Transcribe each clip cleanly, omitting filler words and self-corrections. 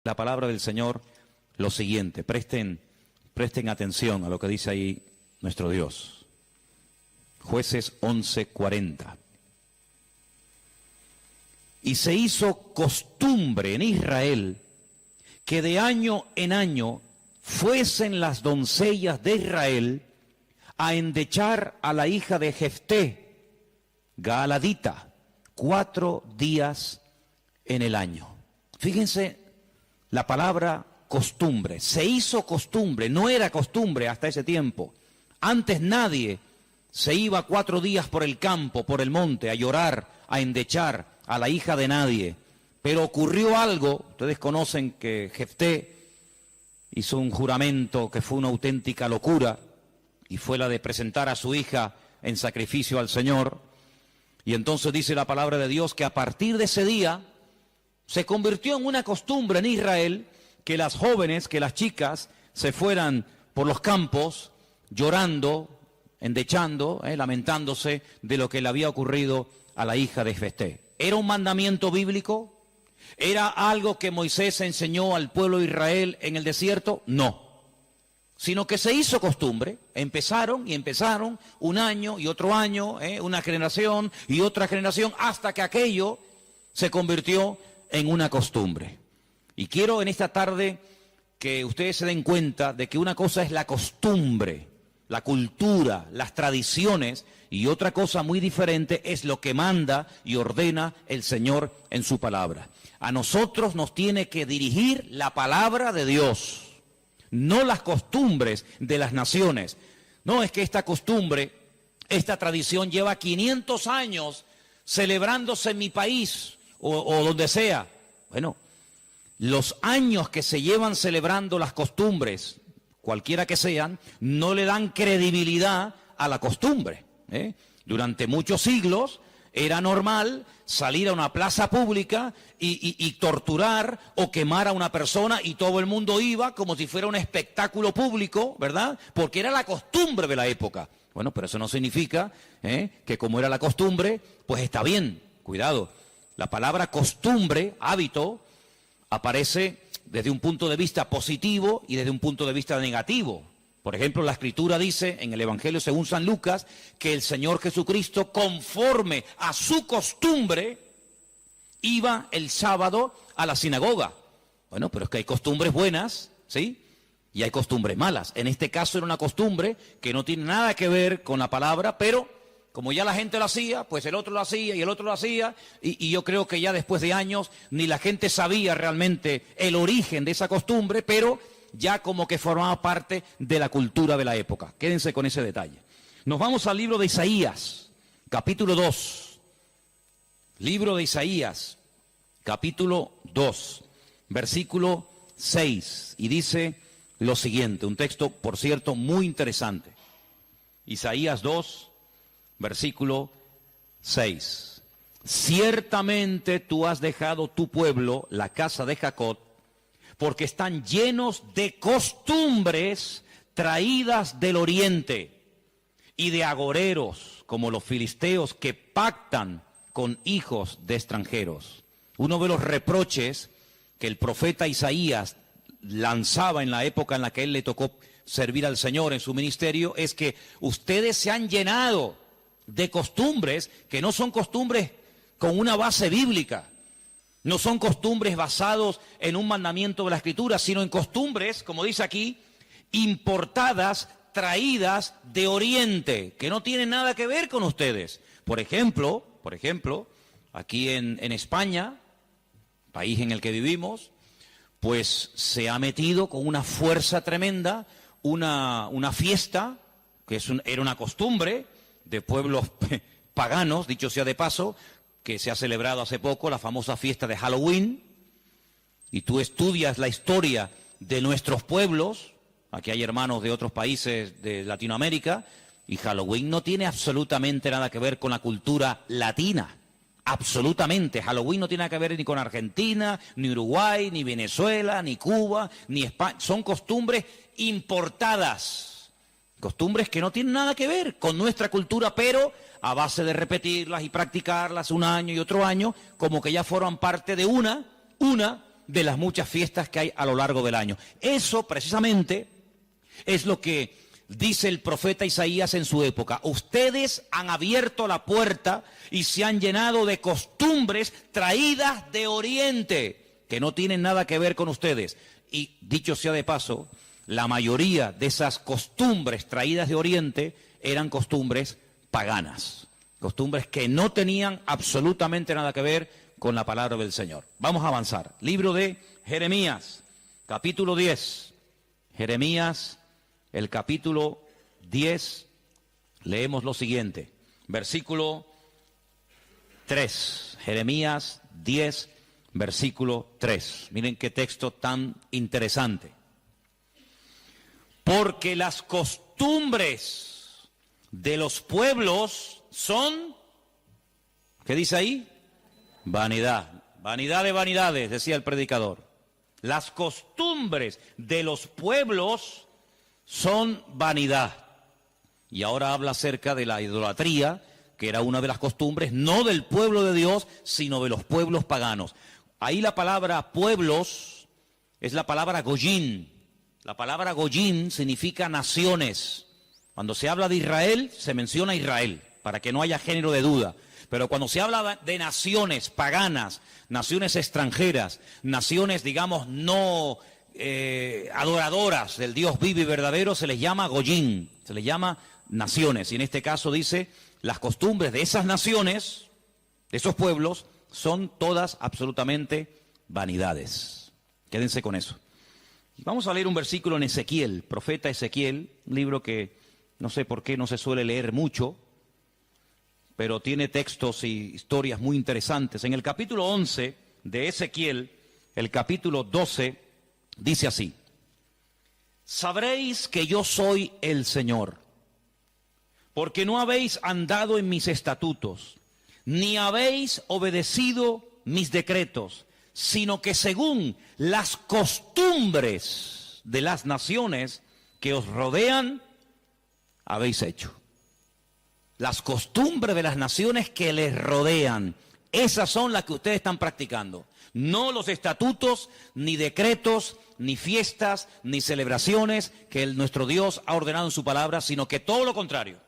La palabra del Señor lo siguiente, presten atención a lo que dice ahí nuestro Dios. Jueces 11:40. Y se hizo costumbre en Israel que de año en año fuesen las doncellas de Israel a endechar a la hija de Jefté, Gaaladita, 4 días en el año. Fíjense la palabra costumbre. Se hizo costumbre, no era costumbre hasta ese tiempo. Antes nadie se iba 4 días por el campo, por el monte, a llorar, a endechar a la hija de nadie. Pero ocurrió algo, ustedes conocen que Jefté hizo un juramento que fue una auténtica locura, y fue la de presentar a su hija en sacrificio al Señor. Y entonces dice la palabra de Dios que a partir de ese día se convirtió en una costumbre en Israel que las jóvenes, que las chicas se fueran por los campos llorando, endechando, lamentándose de lo que le había ocurrido a la hija de Jefté. ¿Era un mandamiento bíblico? ¿Era algo que Moisés enseñó al pueblo de Israel en el desierto? No. Sino que se hizo costumbre. Empezaron un año y otro año, una generación y otra generación, hasta que aquello se convirtió en una costumbre. Y quiero en esta tarde que ustedes se den cuenta de que una cosa es la costumbre, la cultura, las tradiciones, y otra cosa muy diferente es lo que manda y ordena el Señor en su palabra. A nosotros nos tiene que dirigir la palabra de Dios, no las costumbres de las naciones. No es que esta costumbre, esta tradición lleva 500 años celebrándose en mi país o donde sea. Bueno, los años que se llevan celebrando las costumbres, cualquiera que sean, no le dan credibilidad a la costumbre. Durante muchos siglos era normal salir a una plaza pública y torturar o quemar a una persona, y todo el mundo iba como si fuera un espectáculo público, ¿verdad? Porque era la costumbre de la época. Bueno, pero eso no significa que como era la costumbre, pues está bien. Cuidado, la palabra costumbre, hábito, aparece desde un punto de vista positivo y desde un punto de vista negativo. Por ejemplo, la Escritura dice en el Evangelio según San Lucas que el Señor Jesucristo, conforme a su costumbre, iba el sábado a la sinagoga. Bueno, pero es que hay costumbres buenas, ¿sí? Y hay costumbres malas. En este caso era una costumbre que no tiene nada que ver con la palabra, pero como ya la gente lo hacía, pues el otro lo hacía y el otro lo hacía, y yo creo que ya después de años ni la gente sabía realmente el origen de esa costumbre, pero ya como que formaba parte de la cultura de la época. Quédense con ese detalle. Nos vamos al libro de Isaías, capítulo 2. Libro de Isaías, capítulo 2, versículo 6. Y dice lo siguiente, un texto, por cierto, muy interesante. Isaías 2, versículo 6. Ciertamente tú has dejado tu pueblo, la casa de Jacob, porque están llenos de costumbres traídas del oriente y de agoreros, como los filisteos que pactan con hijos de extranjeros. Uno de los reproches que el profeta Isaías lanzaba en la época en la que él le tocó servir al Señor en su ministerio es que ustedes se han llenado de costumbres que no son costumbres con una base bíblica. No son costumbres basados en un mandamiento de la Escritura, sino en costumbres, como dice aquí, importadas, traídas de Oriente, que no tienen nada que ver con ustedes. Por ejemplo, aquí en España, país en el que vivimos, pues se ha metido con una fuerza tremenda una fiesta, que era una costumbre de pueblos paganos, dicho sea de paso, que se ha celebrado hace poco, la famosa fiesta de Halloween, y tú estudias la historia de nuestros pueblos, aquí hay hermanos de otros países de Latinoamérica, y Halloween no tiene absolutamente nada que ver con la cultura latina, absolutamente. Halloween no tiene nada que ver ni con Argentina, ni Uruguay, ni Venezuela, ni Cuba, ni España, son costumbres importadas, costumbres que no tienen nada que ver con nuestra cultura, pero a base de repetirlas y practicarlas un año y otro año, como que ya forman parte de una de las muchas fiestas que hay a lo largo del año. Eso precisamente es lo que dice el profeta Isaías en su época. Ustedes han abierto la puerta y se han llenado de costumbres traídas de Oriente, que no tienen nada que ver con ustedes. Y dicho sea de paso, la mayoría de esas costumbres traídas de Oriente eran costumbres paganas, costumbres que no tenían absolutamente nada que ver con la palabra del Señor. Vamos a avanzar. Libro de Jeremías, capítulo 10. Jeremías, el capítulo 10, leemos lo siguiente, versículo 3. Jeremías 10, versículo 3. Miren qué texto tan interesante. Porque las costumbres de los pueblos son, ¿qué dice ahí? Vanidad. Vanidad de vanidades, decía el predicador. Las costumbres de los pueblos son vanidad. Y ahora habla acerca de la idolatría, que era una de las costumbres, no del pueblo de Dios, sino de los pueblos paganos. Ahí la palabra pueblos es la palabra goyín. La palabra goyín significa naciones. Cuando se habla de Israel, se menciona Israel, para que no haya género de duda. Pero cuando se habla de naciones paganas, naciones extranjeras, naciones, digamos, no adoradoras del Dios vivo y verdadero, se les llama goyín, se les llama naciones. Y en este caso dice, las costumbres de esas naciones, de esos pueblos, son todas absolutamente vanidades. Quédense con eso. Vamos a leer un versículo en Ezequiel, profeta Ezequiel, un libro que no sé por qué no se suele leer mucho, pero tiene textos y historias muy interesantes. En el capítulo 11 de Ezequiel, el capítulo 12, dice así: sabréis que yo soy el Señor, porque no habéis andado en mis estatutos, ni habéis obedecido mis decretos, sino que según las costumbres de las naciones que os rodean, habéis hecho. Las costumbres de las naciones que les rodean, esas son las que ustedes están practicando. No los estatutos, ni decretos, ni fiestas, ni celebraciones que nuestro Dios ha ordenado en su palabra, sino que todo lo contrario.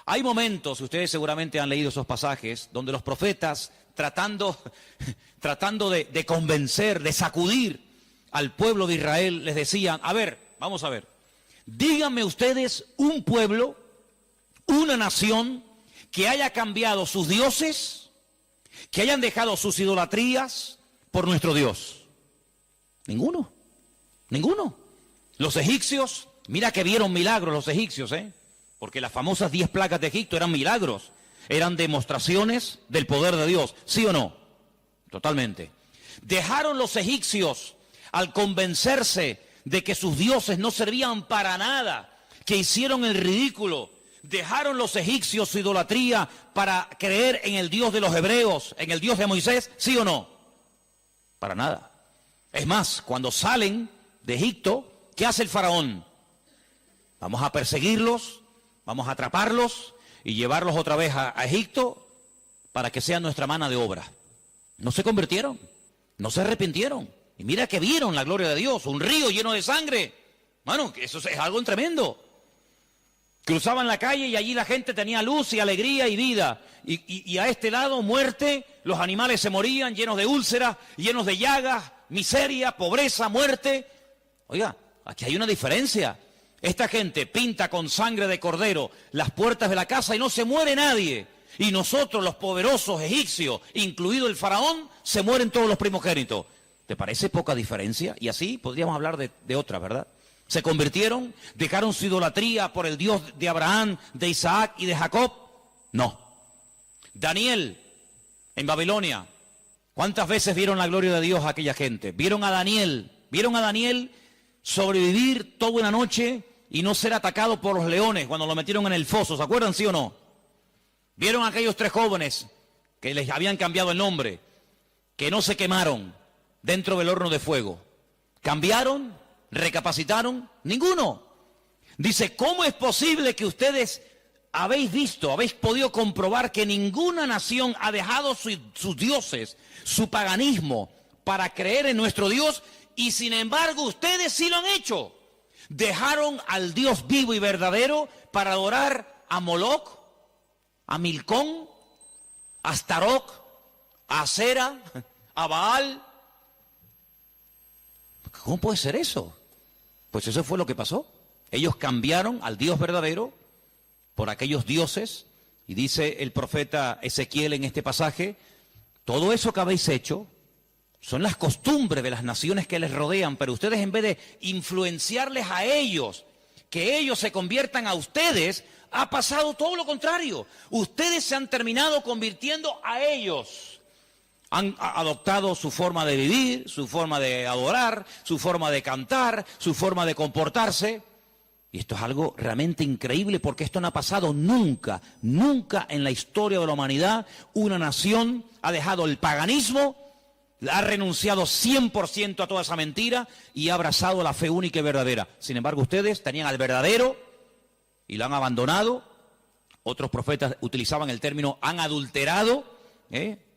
Hay momentos, ustedes seguramente han leído esos pasajes, donde los profetas, tratando de convencer, de sacudir al pueblo de Israel, les decían, a ver, vamos a ver, díganme ustedes un pueblo, una nación que haya cambiado sus dioses, que hayan dejado sus idolatrías por nuestro Dios. Ninguno, ninguno. Los egipcios, mira que vieron milagros los egipcios, porque las famosas 10 plagas de Egipto eran milagros, eran demostraciones del poder de Dios, ¿sí o no? Totalmente. Dejaron los egipcios al convencerse de que sus dioses no servían para nada, que hicieron el ridículo. ¿Dejaron los egipcios su idolatría para creer en el Dios de los hebreos, en el Dios de Moisés? ¿Sí o no? Para nada. Es más, cuando salen de Egipto, ¿qué hace el faraón? Vamos a perseguirlos, vamos a atraparlos y llevarlos otra vez a Egipto para que sean nuestra mano de obra. No se convirtieron, no se arrepintieron. Y mira que vieron la gloria de Dios, un río lleno de sangre. Bueno, eso es algo tremendo. Cruzaban la calle y allí la gente tenía luz y alegría y vida. Y a este lado, muerte, los animales se morían llenos de úlceras, llenos de llagas, miseria, pobreza, muerte. Oiga, aquí hay una diferencia. Esta gente pinta con sangre de cordero las puertas de la casa y no se muere nadie. Y nosotros, los poderosos egipcios, incluido el faraón, se mueren todos los primogénitos. ¿Te parece poca diferencia? Y así podríamos hablar de otra, ¿verdad? ¿Se convirtieron? ¿Dejaron su idolatría por el Dios de Abraham, de Isaac y de Jacob? No. Daniel, en Babilonia, ¿cuántas veces vieron la gloria de Dios a aquella gente? Vieron a Daniel sobrevivir toda una noche y no ser atacado por los leones cuando lo metieron en el foso. ¿Se acuerdan, sí o no? Vieron a aquellos 3 jóvenes que les habían cambiado el nombre, que no se quemaron dentro del horno de fuego. ¿Cambiaron? ¿Recapacitaron? Ninguno. Dice, ¿cómo es posible que ustedes habéis podido comprobar que ninguna nación ha dejado sus dioses, su paganismo, para creer en nuestro Dios, y sin embargo ustedes sí lo han hecho. Dejaron al Dios vivo y verdadero para adorar a Moloc, a Milcón, a Astaroth, a Asera, a Baal. ¿Cómo puede ser eso? Pues eso fue lo que pasó. Ellos cambiaron al Dios verdadero por aquellos dioses, y dice el profeta Ezequiel en este pasaje: todo eso que habéis hecho son las costumbres de las naciones que les rodean, pero ustedes, en vez de influenciarles a ellos, que ellos se conviertan a ustedes, ha pasado todo lo contrario. Ustedes se han terminado convirtiendo a ellos. Han adoptado su forma de vivir, su forma de adorar, su forma de cantar, su forma de comportarse. Y esto es algo realmente increíble, porque esto no ha pasado nunca, nunca en la historia de la humanidad. Una nación ha dejado el paganismo, ha renunciado 100% a toda esa mentira y ha abrazado la fe única y verdadera. Sin embargo, ustedes tenían al verdadero y lo han abandonado. Otros profetas utilizaban el término han adulterado,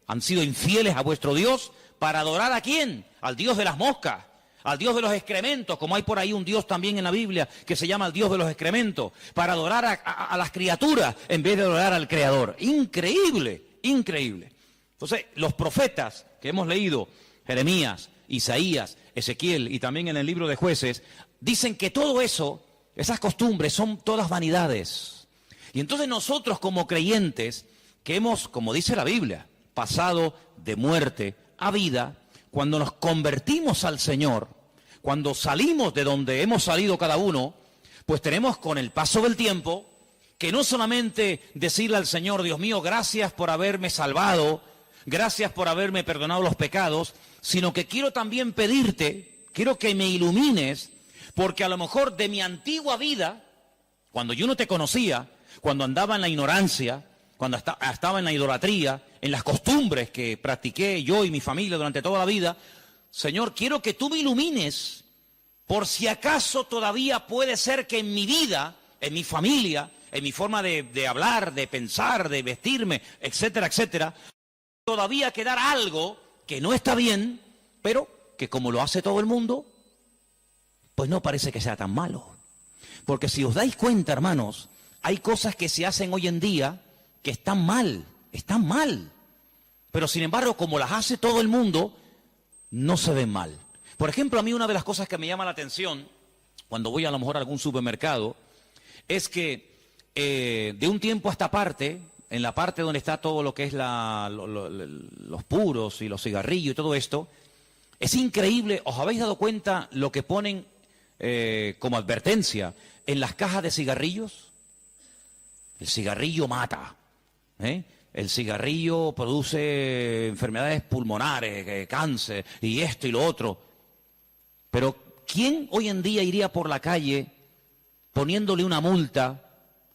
han sido infieles a vuestro Dios. ¿Para adorar a quién? Al Dios de las moscas, al Dios de los excrementos, como hay por ahí un Dios también en la Biblia que se llama el Dios de los excrementos, para adorar a las criaturas en vez de adorar al Creador. Increíble, increíble. Entonces, los profetas que hemos leído, Jeremías, Isaías, Ezequiel y también en el libro de Jueces, dicen que todo eso, esas costumbres, son todas vanidades. Y entonces nosotros, como creyentes, que hemos, como dice la Biblia, pasado de muerte a vida, cuando nos convertimos al Señor, cuando salimos de donde hemos salido cada uno, pues tenemos, con el paso del tiempo, que no solamente decirle al Señor: Dios mío, gracias por haberme salvado, gracias por haberme perdonado los pecados, sino que quiero también pedirte, quiero que me ilumines, porque a lo mejor de mi antigua vida, cuando yo no te conocía, cuando andaba en la ignorancia, cuando estaba en la idolatría, en las costumbres que practiqué yo y mi familia durante toda la vida, Señor, quiero que tú me ilumines, por si acaso todavía puede ser que en mi vida, en mi familia, en mi forma de hablar, de pensar, de vestirme, etcétera, etcétera, todavía quedar algo que no está bien, pero que como lo hace todo el mundo, pues no parece que sea tan malo. Porque si os dais cuenta, hermanos, hay cosas que se hacen hoy en día que están mal, pero sin embargo, como las hace todo el mundo, no se ven mal. Por ejemplo, a mí una de las cosas que me llama la atención cuando voy a lo mejor a algún supermercado es que de un tiempo a esta parte, en la parte donde está todo lo que es los puros y los cigarrillos y todo esto, es increíble. ¿Os habéis dado cuenta lo que ponen como advertencia en las cajas de cigarrillos? El cigarrillo mata, el cigarrillo produce enfermedades pulmonares, cáncer y esto y lo otro. Pero ¿quién hoy en día iría por la calle poniéndole una multa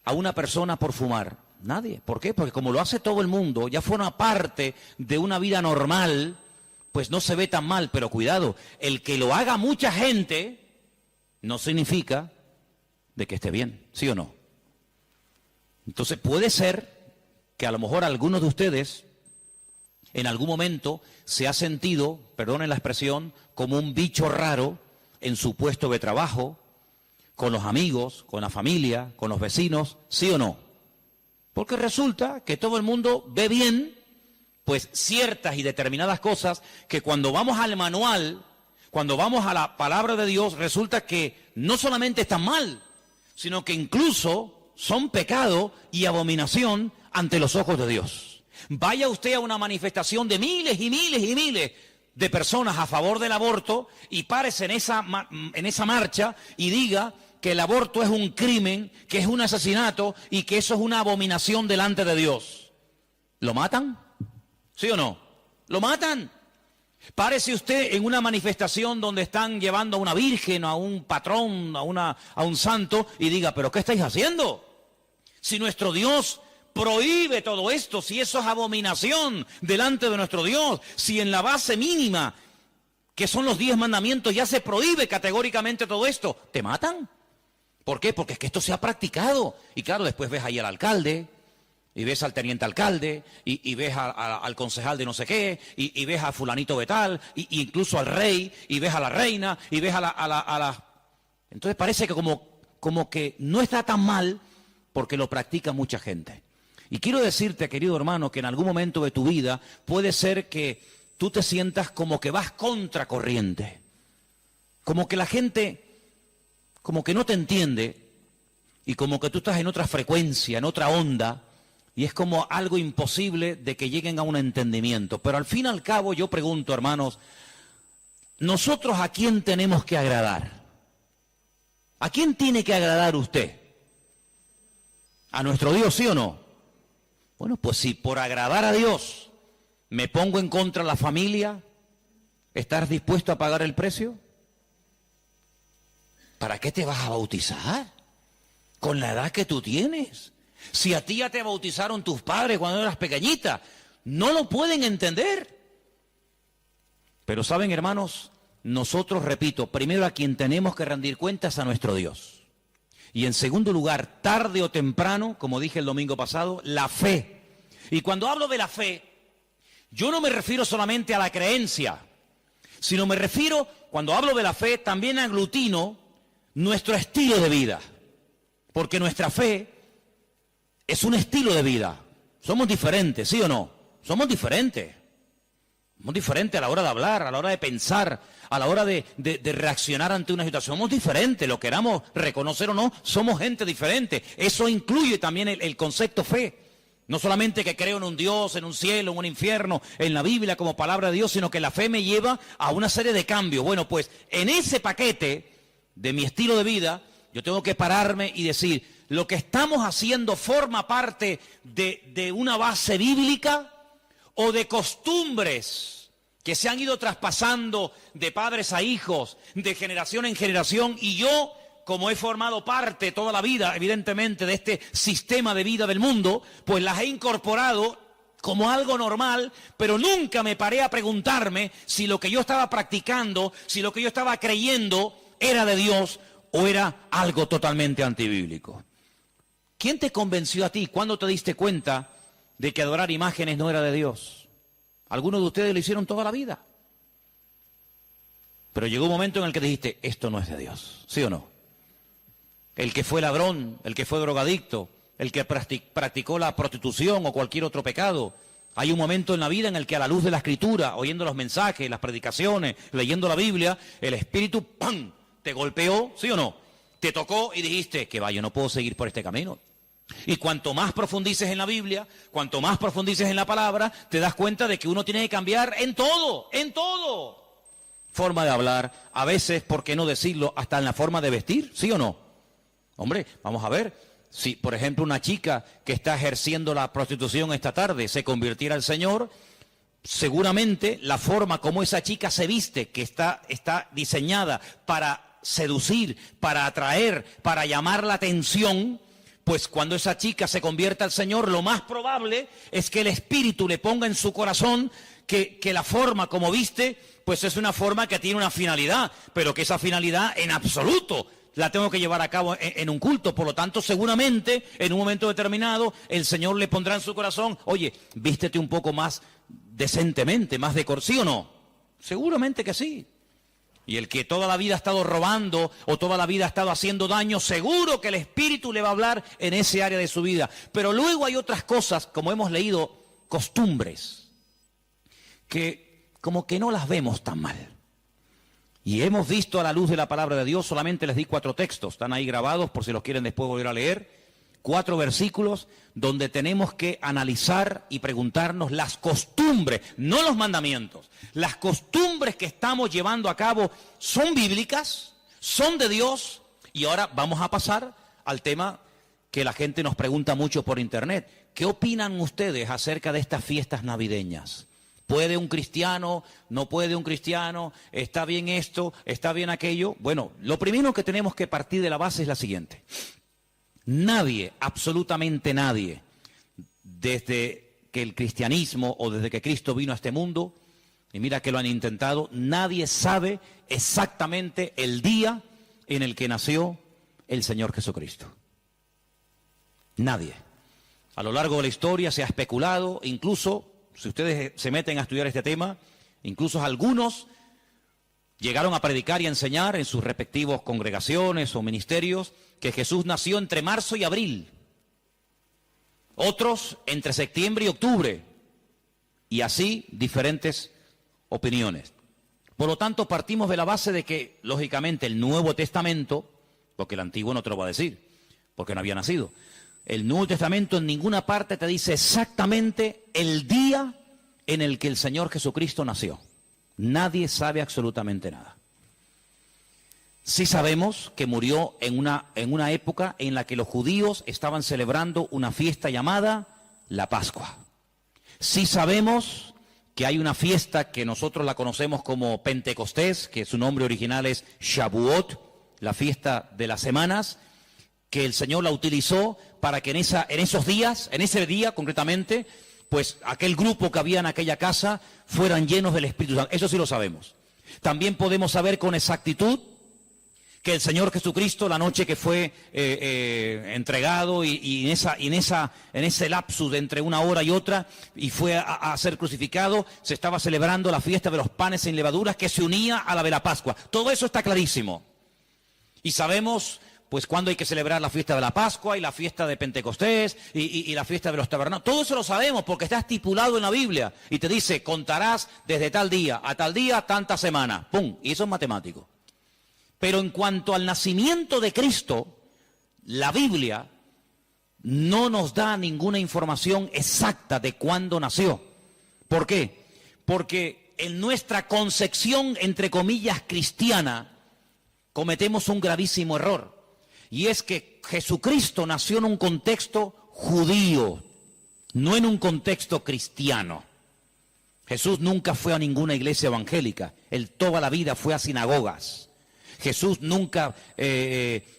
a una persona por fumar? Nadie. ¿Por qué? Porque como lo hace todo el mundo, ya forma parte de una vida normal, pues no se ve tan mal. Pero cuidado, el que lo haga mucha gente no significa de que esté bien, ¿sí o no? Entonces puede ser que a lo mejor algunos de ustedes en algún momento se ha sentido, perdonen la expresión, como un bicho raro en su puesto de trabajo, con los amigos, con la familia, con los vecinos, ¿sí o no? Porque resulta que todo el mundo ve bien, pues ciertas y determinadas cosas que cuando vamos al manual, cuando vamos a la palabra de Dios, resulta que no solamente están mal, sino que incluso son pecado y abominación ante los ojos de Dios. Vaya usted a una manifestación de miles y miles y miles de personas a favor del aborto y párese en esa marcha y diga que el aborto es un crimen, que es un asesinato y que eso es una abominación delante de Dios. ¿Lo matan? ¿Sí o no? ¿Lo matan? Párese usted en una manifestación donde están llevando a una virgen, a un patrón, a un santo y diga, ¿pero qué estáis haciendo? Si nuestro Dios prohíbe todo esto, si eso es abominación delante de nuestro Dios, si en la base mínima, que son los 10 mandamientos, ya se prohíbe categóricamente todo esto, ¿te matan? ¿Por qué? Porque es que esto se ha practicado. Y claro, después ves ahí al alcalde, Y ves al teniente alcalde, y ves al concejal de no sé qué, y ves a fulanito de tal, y incluso al rey, y ves a la reina, y ves a la... Entonces parece que como que no está tan mal porque lo practica mucha gente. Y quiero decirte, querido hermano, que en algún momento de tu vida puede ser que tú te sientas como que vas contra corriente. Como que la gente, como que no te entiende, y como que tú estás en otra frecuencia, en otra onda, y es como algo imposible de que lleguen a un entendimiento. Pero al fin y al cabo yo pregunto, hermanos, ¿nosotros a quién tenemos que agradar? ¿A quién tiene que agradar usted? ¿A nuestro Dios, sí o no? Bueno, pues si por agradar a Dios me pongo en contra de la familia, ¿estás dispuesto a pagar el precio? ¿Para qué te vas a bautizar? Con la edad que tú tienes. Si a ti ya te bautizaron tus padres cuando eras pequeñita, no lo pueden entender. Pero saben, hermanos, nosotros, repito, primero a quien tenemos que rendir cuentas a nuestro Dios. Y en segundo lugar, tarde o temprano, como dije el domingo pasado, la fe. Y cuando hablo de la fe, yo no me refiero solamente a la creencia, sino me refiero, cuando hablo de la fe, también aglutino nuestro estilo de vida. Porque nuestra fe es un estilo de vida. Somos diferentes, ¿sí o no? Somos diferentes. Somos diferentes a la hora de hablar, a la hora de pensar, a la hora de reaccionar ante una situación. Somos diferentes, lo queramos reconocer o no, somos gente diferente. Eso incluye también el concepto fe. No solamente que creo en un Dios, en un cielo, en un infierno, en la Biblia como palabra de Dios, sino que la fe me lleva a una serie de cambios. Bueno, pues en ese paquete de mi estilo de vida, yo tengo que pararme y decir, ¿lo que estamos haciendo forma parte de una base bíblica o de costumbres que se han ido traspasando de padres a hijos, de generación en generación? Y yo, como he formado parte toda la vida, evidentemente, de este sistema de vida del mundo, pues las he incorporado como algo normal, pero nunca me paré a preguntarme si lo que yo estaba practicando, si lo que yo estaba creyendo era de Dios o era algo totalmente antibíblico. ¿Quién te convenció a ti? ¿Cuándo te diste cuenta de que adorar imágenes no era de Dios? Algunos de ustedes lo hicieron toda la vida. Pero llegó un momento en el que dijiste, esto no es de Dios, ¿sí o no? El que fue ladrón, el que fue drogadicto, el que practicó la prostitución o cualquier otro pecado. Hay un momento en la vida en el que a la luz de la Escritura, oyendo los mensajes, las predicaciones, leyendo la Biblia, el Espíritu, ¡pam!, te golpeó, ¿sí o no? Te tocó y dijiste, que va, yo no puedo seguir por este camino. Y cuanto más profundices en la Biblia, cuanto más profundices en la palabra, te das cuenta de que uno tiene que cambiar en todo, en todo. Forma de hablar, a veces, ¿por qué no decirlo?, hasta en la forma de vestir, ¿sí o no? Hombre, vamos a ver, si por ejemplo una chica que está ejerciendo la prostitución esta tarde se convirtiera al Señor, seguramente la forma como esa chica se viste, que está diseñada para seducir, para atraer, para llamar la atención, pues cuando esa chica se convierta al Señor, lo más probable es que el Espíritu le ponga en su corazón que la forma como viste, pues es una forma que tiene una finalidad, pero que esa finalidad en absoluto la tengo que llevar a cabo en un culto. Por lo tanto, seguramente, en un momento determinado, el Señor le pondrá en su corazón, oye, vístete un poco más decentemente, más ¿sí o no? Seguramente que sí. Y el que toda la vida ha estado robando o toda la vida ha estado haciendo daño, seguro que el Espíritu le va a hablar en ese área de su vida. Pero luego hay otras cosas, como hemos leído, costumbres, que como que no las vemos tan mal. Y hemos visto a la luz de la palabra de Dios, solamente les di 4 textos, están ahí grabados por si los quieren después volver a leer. 4 versículos donde tenemos que analizar y preguntarnos las costumbres, no los mandamientos. Las costumbres que estamos llevando a cabo son bíblicas, son de Dios. Y ahora vamos a pasar al tema que la gente nos pregunta mucho por internet. ¿Qué opinan ustedes acerca de estas fiestas navideñas? ¿Puede un cristiano? ¿No puede un cristiano? ¿Está bien esto? ¿Está bien aquello? Bueno, lo primero que tenemos que partir de la base es la siguiente. Nadie, absolutamente nadie, desde que el cristianismo o desde que Cristo vino a este mundo, y mira que lo han intentado, nadie sabe exactamente el día en el que nació el Señor Jesucristo. Nadie. A lo largo de la historia se ha especulado, incluso, si ustedes se meten a estudiar este tema, incluso algunos llegaron a predicar y a enseñar en sus respectivos congregaciones o ministerios que Jesús nació entre marzo y abril. Otros entre septiembre y octubre. Y así diferentes opiniones. Por lo tanto, partimos de la base de que, lógicamente, el Nuevo Testamento, porque el Antiguo no te lo va a decir, porque no había nacido, el Nuevo Testamento en ninguna parte te dice exactamente el día en el que el Señor Jesucristo nació. Nadie sabe absolutamente nada. Sí sabemos que murió en una época en la que los judíos estaban celebrando una fiesta llamada la Pascua. Sí sabemos que hay una fiesta que nosotros la conocemos como Pentecostés, que su nombre original es Shavuot, la fiesta de las semanas, que el Señor la utilizó para que en esos días, en ese día concretamente, pues aquel grupo que había en aquella casa fueran llenos del Espíritu Santo. Eso sí lo sabemos. También podemos saber con exactitud que el Señor Jesucristo, la noche que fue entregado y en ese lapsus de entre una hora y otra, y fue a ser crucificado, se estaba celebrando la fiesta de los panes sin levaduras que se unía a la de la Pascua. Todo eso está clarísimo. Y sabemos pues cuándo hay que celebrar la fiesta de la Pascua y la fiesta de Pentecostés y la fiesta de los tabernáculos. Todo eso lo sabemos porque está estipulado en la Biblia. Y te dice, contarás desde tal día a tal día, tantas semanas. ¡Pum! Y eso es matemático. Pero en cuanto al nacimiento de Cristo, la Biblia no nos da ninguna información exacta de cuándo nació. ¿Por qué? Porque en nuestra concepción, entre comillas, cristiana, cometemos un gravísimo error. Y es que Jesucristo nació en un contexto judío, no en un contexto cristiano. Jesús nunca fue a ninguna iglesia evangélica, él toda la vida fue a sinagogas. Jesús nunca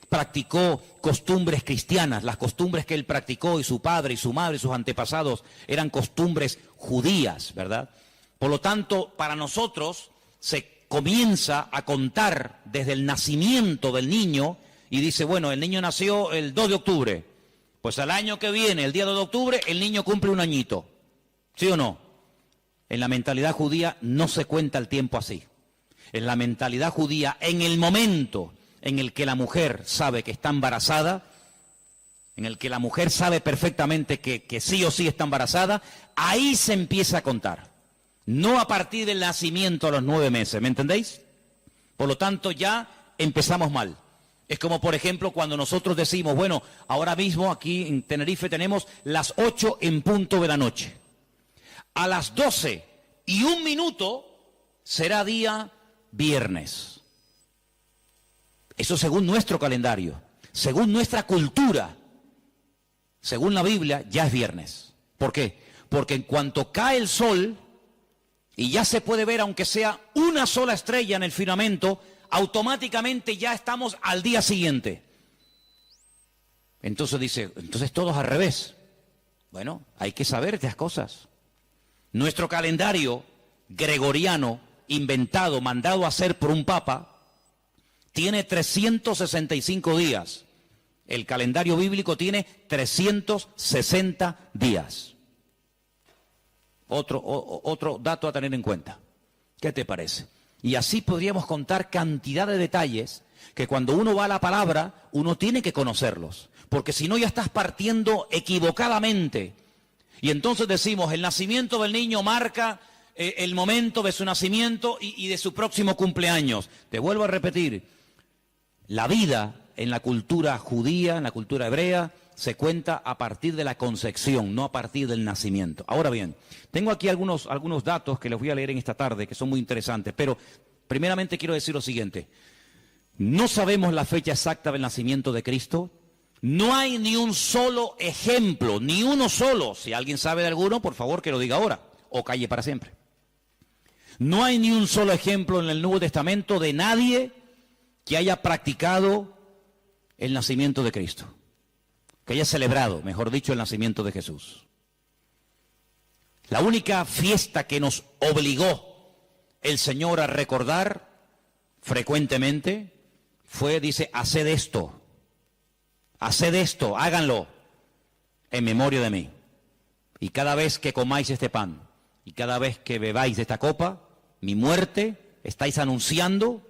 practicó costumbres cristianas. Las costumbres que él practicó y su padre y su madre y sus antepasados eran costumbres judías, ¿verdad? Por lo tanto, para nosotros se comienza a contar desde el nacimiento del niño y dice, bueno, el niño nació el 2 de octubre. Pues al año que viene, el día 2 de octubre, el niño cumple un añito. ¿Sí o no? En la mentalidad judía no se cuenta el tiempo así. En la mentalidad judía, en el momento en el que la mujer sabe que está embarazada, en el que la mujer sabe perfectamente que sí o sí está embarazada, ahí se empieza a contar. No a partir del nacimiento a los 9 meses, ¿me entendéis? Por lo tanto, ya empezamos mal. Es como, por ejemplo, cuando nosotros decimos, bueno, ahora mismo aquí en Tenerife tenemos las 8 en punto de la noche. A las 12:01 será día viernes. Eso según nuestro calendario, según nuestra cultura, según la Biblia, ya es viernes. ¿Por qué? Porque en cuanto cae el sol y ya se puede ver, aunque sea una sola estrella en el firmamento, automáticamente ya estamos al día siguiente. Entonces dice, entonces todos al revés. Bueno, hay que saber estas cosas. Nuestro calendario gregoriano, inventado, mandado a hacer por un papa, tiene 365 días. El calendario bíblico tiene 360 días. Otro dato a tener en cuenta. ¿Qué te parece? Y así podríamos contar cantidad de detalles que cuando uno va a la palabra, uno tiene que conocerlos. Porque si no ya estás partiendo equivocadamente. Y entonces decimos, el nacimiento del niño marca el momento de su nacimiento y de su próximo cumpleaños. Te vuelvo a repetir, la vida en la cultura judía, en la cultura hebrea, se cuenta a partir de la concepción, no a partir del nacimiento. Ahora bien, tengo aquí algunos datos que les voy a leer en esta tarde, que son muy interesantes, pero primeramente quiero decir lo siguiente. No sabemos la fecha exacta del nacimiento de Cristo. No hay ni un solo ejemplo, ni uno solo. Si alguien sabe de alguno, por favor que lo diga ahora, o calle para siempre. No hay ni un solo ejemplo en el Nuevo Testamento de nadie que haya practicado el nacimiento de Cristo, que haya celebrado, mejor dicho, el nacimiento de Jesús. La única fiesta que nos obligó el Señor a recordar frecuentemente fue, dice, haced esto, háganlo. en memoria de mí. Y cada vez que comáis este pan y cada vez que bebáis de esta copa, mi muerte estáis anunciando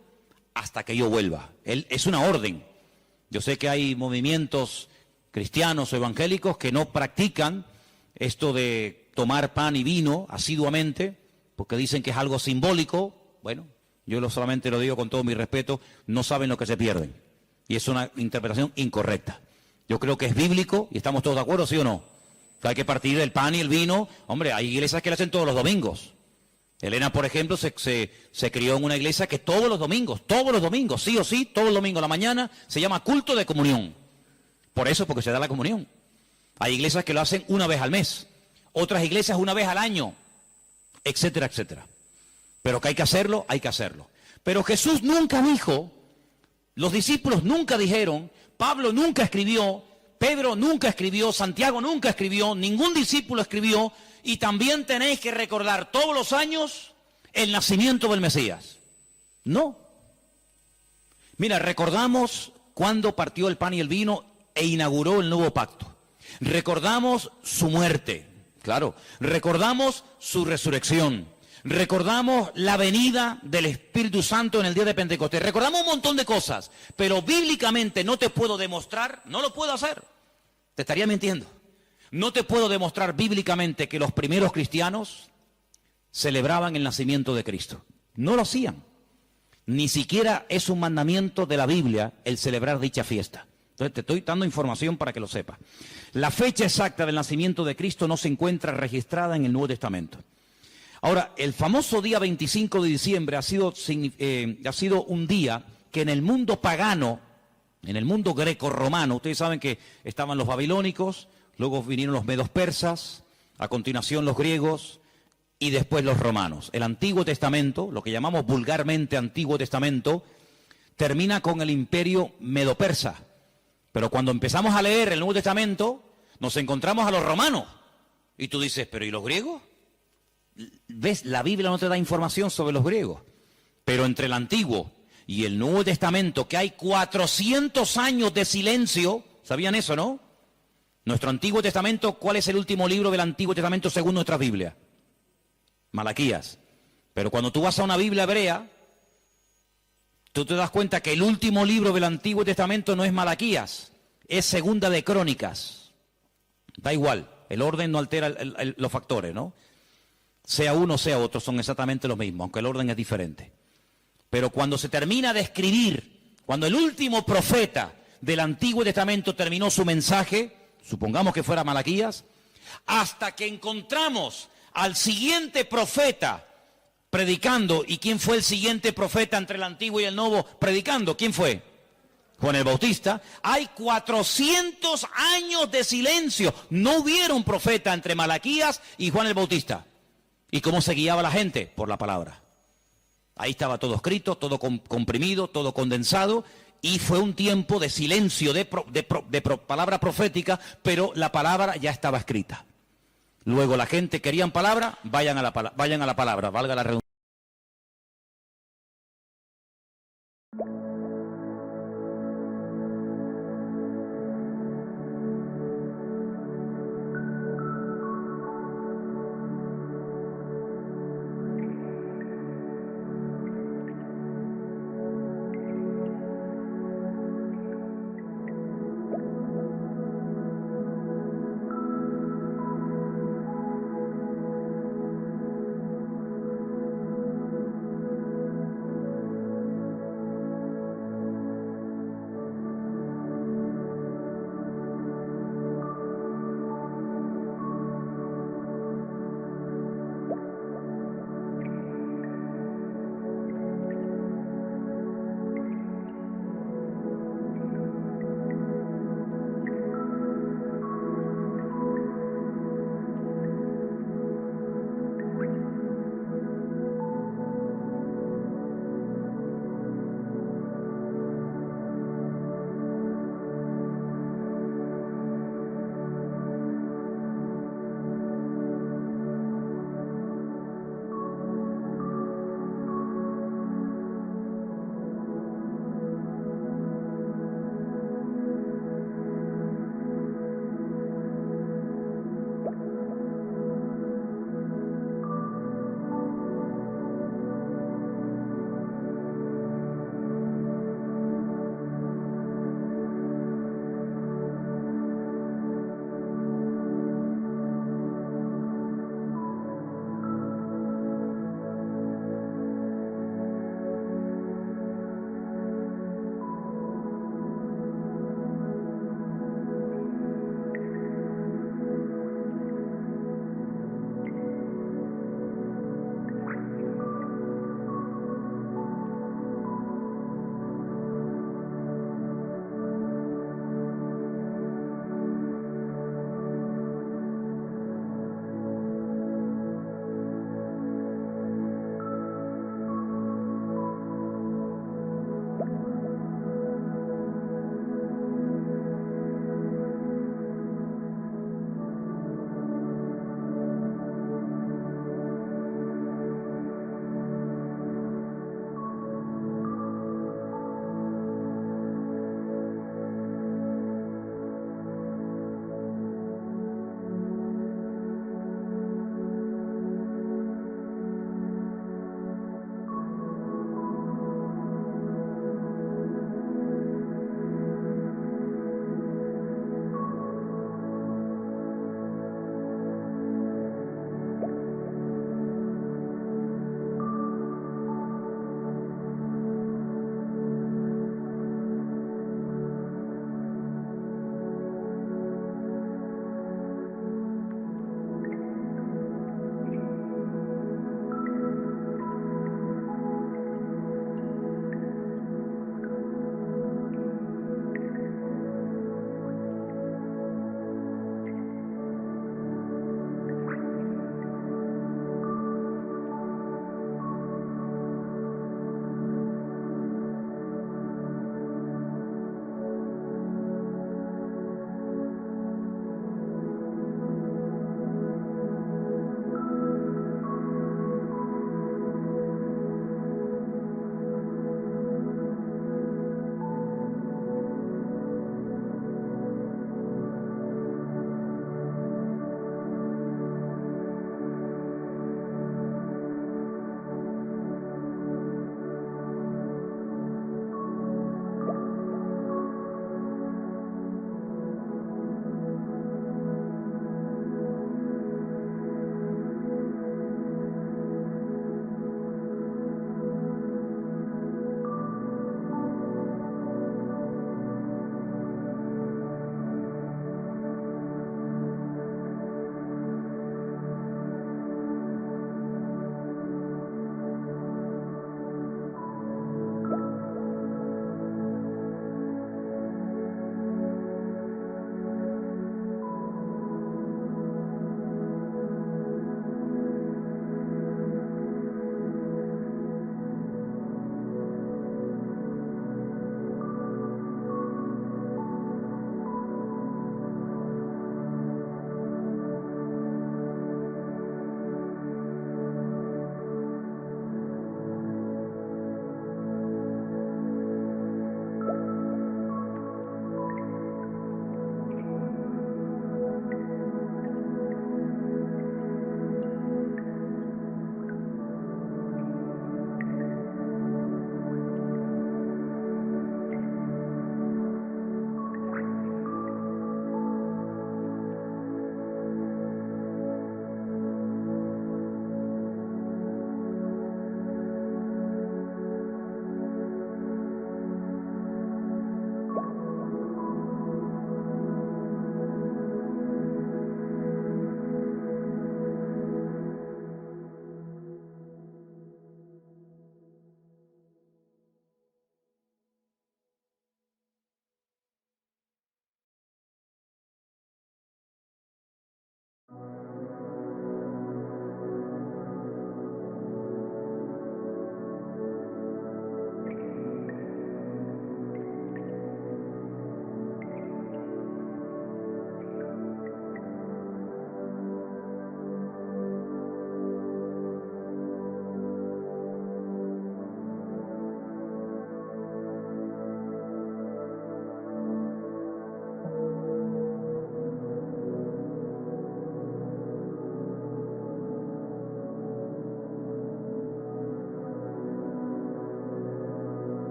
hasta que yo vuelva. Es una orden. Yo sé que hay movimientos cristianos o evangélicos que no practican esto de tomar pan y vino asiduamente, porque dicen que es algo simbólico. Bueno, yo solamente lo digo con todo mi respeto, no saben lo que se pierden. Y es una interpretación incorrecta. Yo creo que es bíblico y estamos todos de acuerdo, ¿sí o no? Que hay que partir del pan y el vino. Hombre, hay iglesias que lo hacen todos los domingos. Elena, por ejemplo, se crió en una iglesia que todos los domingos, sí o sí, todos los domingos a la mañana, se llama culto de comunión. Por eso, porque se da la comunión. Hay iglesias que lo hacen una vez al mes, otras iglesias una vez al año, etcétera, etcétera. Pero que hay que hacerlo, hay que hacerlo. Pero Jesús nunca dijo, los discípulos nunca dijeron, Pablo nunca escribió, Pedro nunca escribió, Santiago nunca escribió, ningún discípulo escribió, y también tenéis que recordar todos los años el nacimiento del Mesías. No. Mira, recordamos cuando partió el pan y el vino e inauguró el nuevo pacto. Recordamos su muerte, claro. Recordamos su resurrección. Recordamos la venida del Espíritu Santo en el día de Pentecostés. Recordamos un montón de cosas, pero bíblicamente no te puedo demostrar, no lo puedo hacer. Te estaría mintiendo. No te puedo demostrar bíblicamente que los primeros cristianos celebraban el nacimiento de Cristo. No lo hacían. Ni siquiera es un mandamiento de la Biblia el celebrar dicha fiesta. Entonces te estoy dando información para que lo sepas. La fecha exacta del nacimiento de Cristo no se encuentra registrada en el Nuevo Testamento. Ahora, el famoso día 25 de diciembre ha sido un día que en el mundo pagano, en el mundo greco-romano, ustedes saben que estaban los babilónicos, luego vinieron los medos persas, a continuación los griegos y después los romanos. El Antiguo Testamento, lo que llamamos vulgarmente Antiguo Testamento, termina con el imperio medo-persa. Pero cuando empezamos a leer el Nuevo Testamento, nos encontramos a los romanos. Y tú dices, ¿pero y los griegos? ¿Ves? La Biblia no te da información sobre los griegos. Pero entre el Antiguo y el Nuevo Testamento, que hay 400 años de silencio, ¿sabían eso, no? Nuestro Antiguo Testamento, ¿cuál es el último libro del Antiguo Testamento según nuestra Biblia? Malaquías. Pero cuando tú vas a una Biblia hebrea, tú te das cuenta que el último libro del Antiguo Testamento no es Malaquías, es Segunda de Crónicas. Da igual, el orden no altera los factores, ¿no? Sea uno, sea otro, son exactamente los mismos, aunque el orden es diferente. Pero cuando se termina de escribir, cuando el último profeta del Antiguo Testamento terminó su mensaje, supongamos que fuera Malaquías, hasta que encontramos al siguiente profeta predicando. ¿Y quién fue el siguiente profeta entre el Antiguo y el Nuevo predicando? ¿Quién fue? Juan el Bautista. Hay 400 años de silencio. No hubieron profeta entre Malaquías y Juan el Bautista. ¿Y cómo se guiaba la gente? Por la palabra. Ahí estaba todo escrito, todo comprimido, todo condensado, y fue un tiempo de silencio, de palabra profética, pero la palabra ya estaba escrita. Luego la gente querían palabra, vayan a la palabra, valga la redundancia.